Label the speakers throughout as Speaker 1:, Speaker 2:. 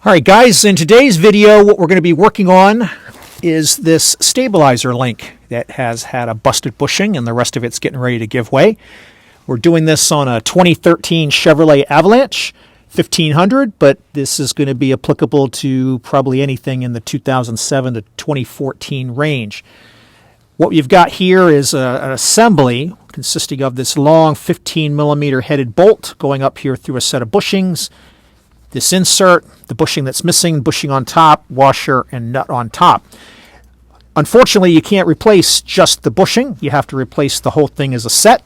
Speaker 1: All right, guys, in today's video, what we're going to be working on is this stabilizer link that has had a busted bushing and the rest of it's getting ready to give way. We're doing this on a 2013 Chevrolet Avalanche 1500, but this is going to be applicable to probably anything in the 2007 to 2014 range. What you've got here is an assembly consisting of this long 15 millimeter headed bolt going up here through a set of bushings, this insert, the bushing that's missing, bushing on top, washer, and nut on top. Unfortunately, you can't replace just the bushing. You have to replace the whole thing as a set.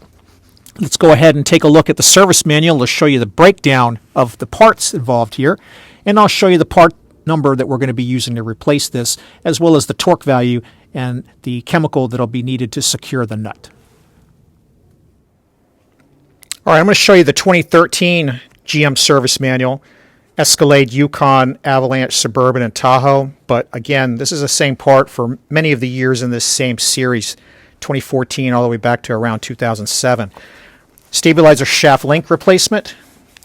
Speaker 1: Let's go ahead and take a look at the service manual. Let's show you the breakdown of the parts involved here, and I'll show you the part number that we're going to be using to replace this, as well as the torque value and the chemical that'll be needed to secure the nut. All right, I'm going to show you the 2013 GM service manual. Escalade, Yukon, Avalanche, Suburban, and Tahoe. But again, this is the same part for many of the years in this same series, 2014 all the way back to around 2007. Stabilizer shaft link replacement.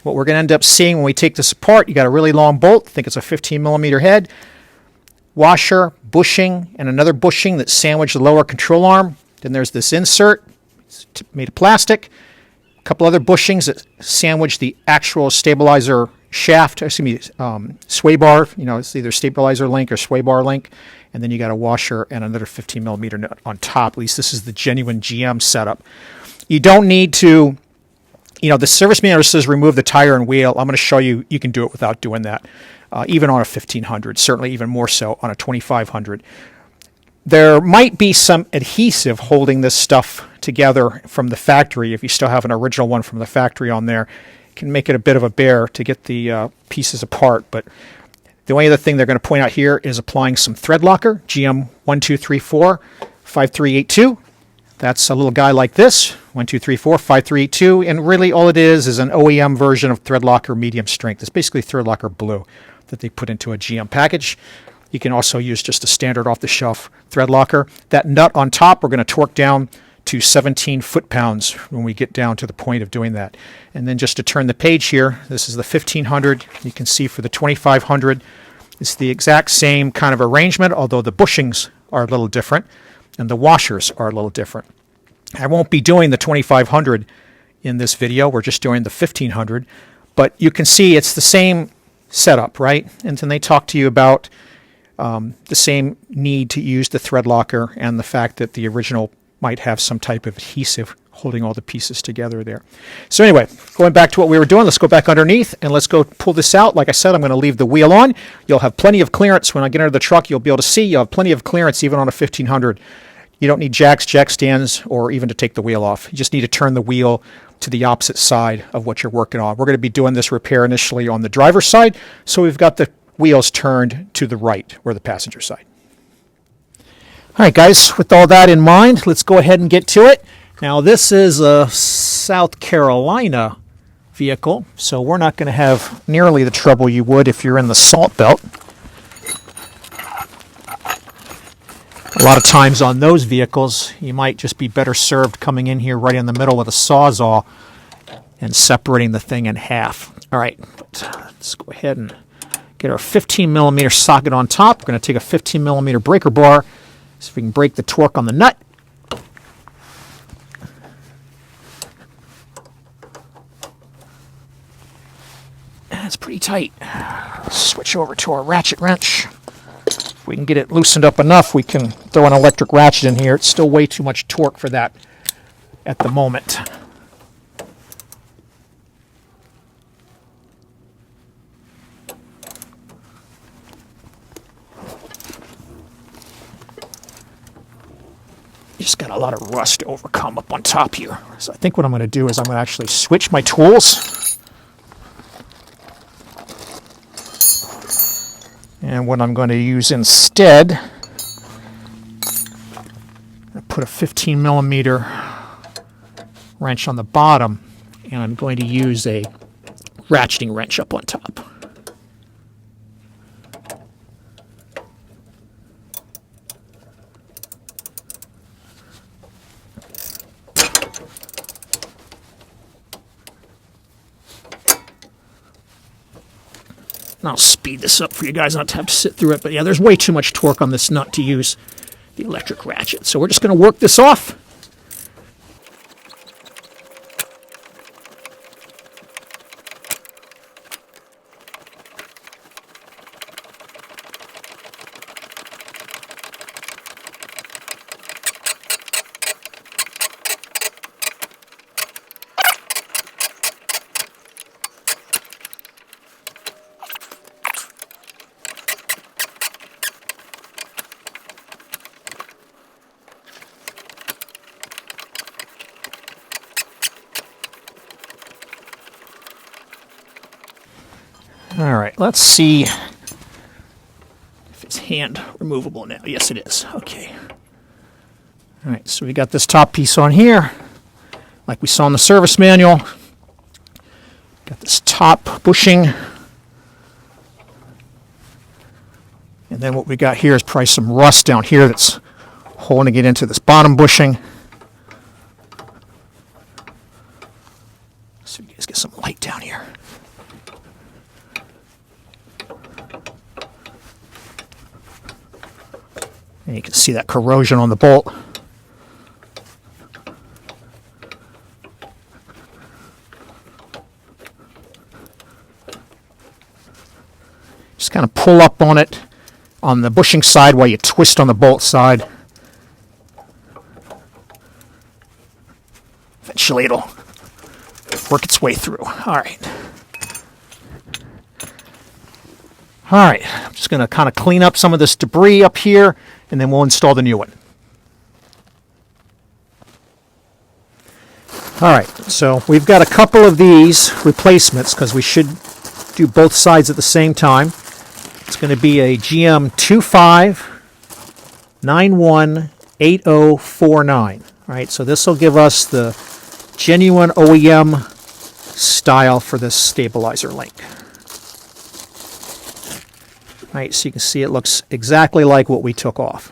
Speaker 1: What we're going to end up seeing when we take this apart, you got a really long bolt, I think it's a 15 millimeter head, washer, bushing, and another bushing that sandwiched the lower control arm. Then there's this insert, it's made of plastic, a couple other bushings that sandwich the actual stabilizer shaft, sway bar, it's either stabilizer link or sway bar link, and then you got a washer and another 15 millimeter nut on top. At least this is the genuine GM setup. You don't need to, the service manual says remove the tire and wheel. I'm going to show you can do it without doing that, even on a 1500, certainly even more so on a 2500. There might be some adhesive holding this stuff together from the factory. If you still have an original one from the factory on there, can make it a bit of a bear to get the pieces apart. But the only other thing they're going to point out here is applying some thread locker, GM 1234 5382. That's a little guy like this, 1234 5382, and really all it is an OEM version of thread locker medium strength. It's basically thread locker blue that they put into a GM package. You can also use just a standard off-the-shelf thread locker. That nut on top we're going to torque down to 17 foot-pounds when we get down to the point of doing that. And then just to turn the page here, this is the 1500. You can see for the 2500, it's the exact same kind of arrangement, although the bushings are a little different and the washers are a little different. I won't be doing the 2500 in this video. We're just doing the 1500. But you can see it's the same setup, right? And then they talk to you about the same need to use the thread locker and the fact that the original might have some type of adhesive holding all the pieces together there. So anyway, going back to what we were doing, let's go back underneath and let's go pull this out. Like I said, I'm going to leave the wheel on. You'll have plenty of clearance. When I get into the truck, you'll be able to see you'll have plenty of clearance even on a 1500. You don't need jacks, jack stands, or even to take the wheel off. You just need to turn the wheel to the opposite side of what you're working on. We're going to be doing this repair initially on the driver's side, so we've got the wheels turned to the right or the passenger side. All right, guys, with all that in mind, let's go ahead and get to it. Now, this is a South Carolina vehicle, so we're not going to have nearly the trouble you would if you're in the Salt Belt. A lot of times on those vehicles, you might just be better served coming in here right in the middle with a Sawzall and separating the thing in half. All right, let's go ahead and get our 15 millimeter socket on top. We're going to take a 15 millimeter breaker bar, so we can break the torque on the nut. That's pretty tight. Switch over to our ratchet wrench. If we can get it loosened up enough, we can throw an electric ratchet in here. It's still way too much torque for that at the moment. Just got a lot of rust to overcome up on top here. So I think what I'm going to do is I'm going to actually switch my tools. And what I'm going to use instead, I put a 15 millimeter wrench on the bottom, and I'm going to use a ratcheting wrench up on top. And I'll speed this up for you guys not to have to sit through it. But yeah, there's way too much torque on this nut to use the electric ratchet. So we're just going to work this off. All right, let's see if it's hand removable now. Yes, it is. Okay. All right, so we got this top piece on here, like we saw in the service manual. Got this top bushing. And then what we got here is probably some rust down here that's holding it into this bottom bushing. So you guys get some light down here. And you can see that corrosion on the bolt. Just kind of pull up on it on the bushing side while you twist on the bolt side. Eventually it'll work its way through. All right. All right, I'm just going to kind of clean up some of this debris up here, and then we'll install the new one. All right, so we've got a couple of these replacements because we should do both sides at the same time. It's going to be a GM 25918049. All right, so this will give us the genuine OEM style for this stabilizer link. All right, so you can see it looks exactly like what we took off.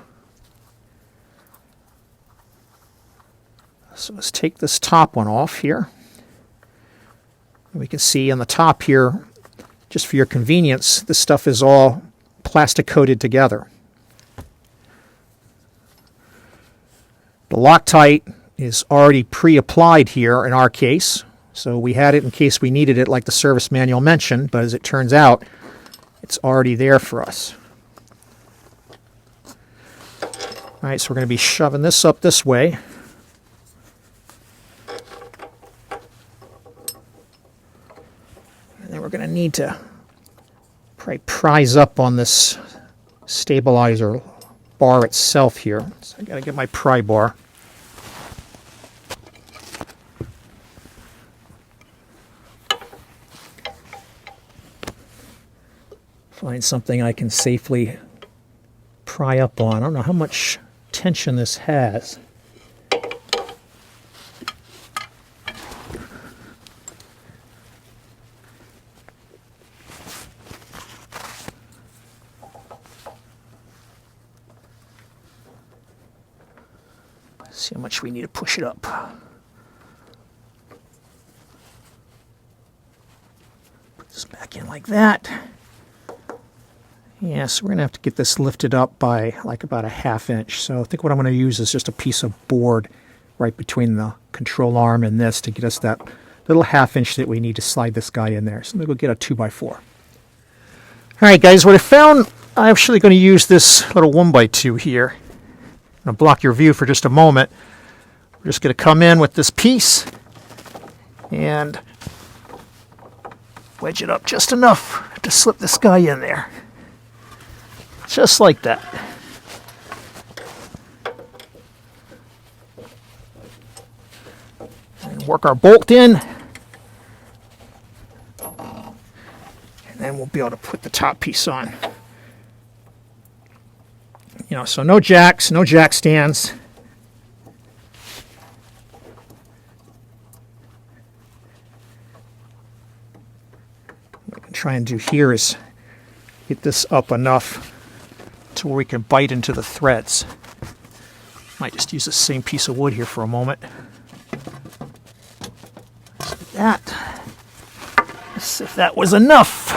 Speaker 1: So let's take this top one off here. And we can see on the top here, just for your convenience, this stuff is all plastic coated together. The Loctite is already pre-applied here in our case. So we had it in case we needed it like the service manual mentioned, but as it turns out, it's already there for us. All right, so we're going to be shoving this up this way. And then we're going to need to probably prise up on this stabilizer bar itself here. So I got to get my pry bar. Find something I can safely pry up on. I don't know how much tension this has. Let's see how much we need to push it up. Put this back in like that. Yeah, so we're going to have to get this lifted up by like about a 1/2 inch. So I think what I'm going to use is just a piece of board right between the control arm and this to get us that little 1/2 inch that we need to slide this guy in there. So I'm going to go get a 2x4. All right, guys, what I found, I'm actually going to use this little 1x2 here. I'm going to block your view for just a moment. We're just going to come in with this piece and wedge it up just enough to slip this guy in there. Just like that. And work our bolt in. And then we'll be able to put the top piece on. You know, so no jacks, no jack stands. What I can try and do here is get this up enough to where we can bite into the threads. Might just use the same piece of wood here for a moment. Let's see if that was enough.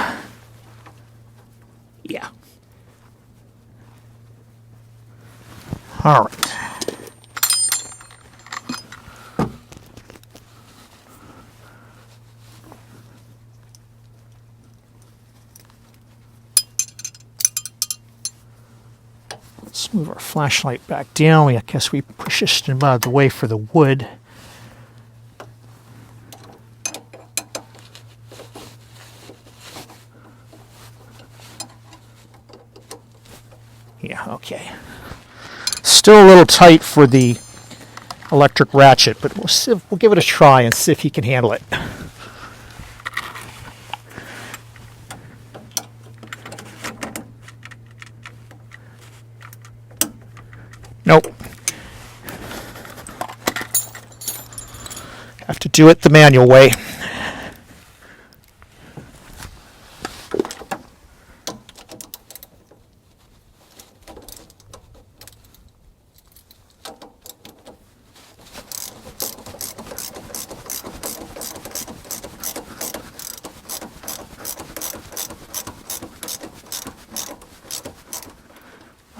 Speaker 1: All right. Let's move our flashlight back down. I guess we push this out of the way for the wood. Yeah, okay. Still a little tight for the electric ratchet, but we'll give it a try and see if he can handle it. Nope. Have to do it the manual way.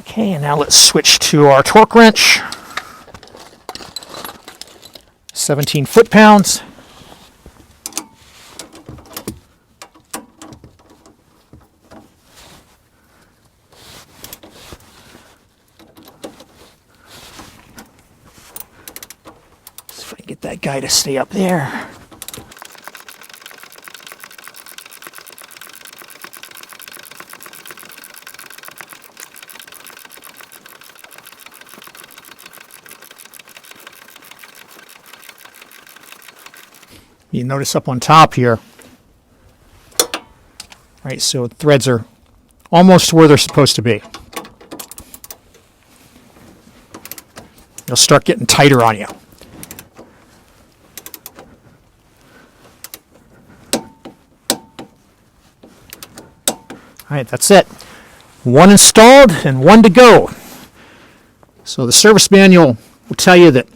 Speaker 1: Okay, and now let's switch to our torque wrench. 17 foot-pounds. See if I can get that guy to stay up there. You notice up on top here, right, so threads are almost where they're supposed to be. They'll start getting tighter on you. All right, that's it. One installed and one to go. So the service manual will tell you that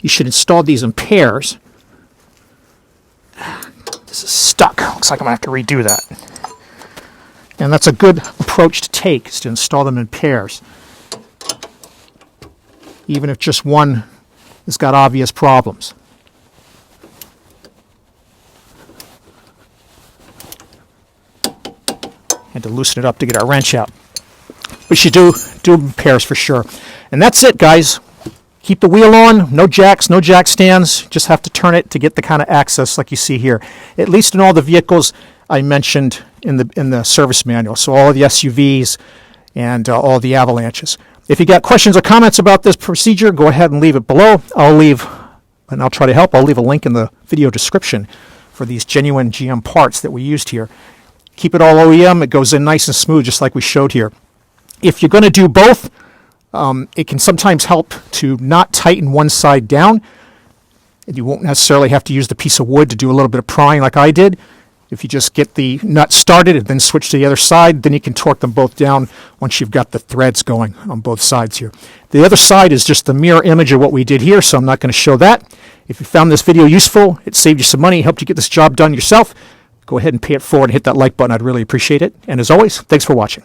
Speaker 1: you should install these in pairs. This is stuck. Looks like I'm going to have to redo that. And that's a good approach to take, is to install them in pairs. Even if just one has got obvious problems. Had to loosen it up to get our wrench out. We should do them in pairs for sure. And that's it, guys. Keep the wheel on, no jacks, no jack stands. Just have to turn it to get the kind of access like you see here. At least in all the vehicles I mentioned in the service manual. So all the SUVs and all the Avalanches. If you got questions or comments about this procedure, go ahead and leave it below. I'll try to help. I'll leave a link in the video description for these genuine GM parts that we used here. Keep it all OEM. It goes in nice and smooth, just like we showed here. If you're going to do both, it can sometimes help to not tighten one side down. And you won't necessarily have to use the piece of wood to do a little bit of prying like I did. If you just get the nut started and then switch to the other side, then you can torque them both down once you've got the threads going on both sides here. The other side is just the mirror image of what we did here, so I'm not going to show that. If you found this video useful, it saved you some money, helped you get this job done yourself, go ahead and pay it forward and hit that like button. I'd really appreciate it. And as always, thanks for watching.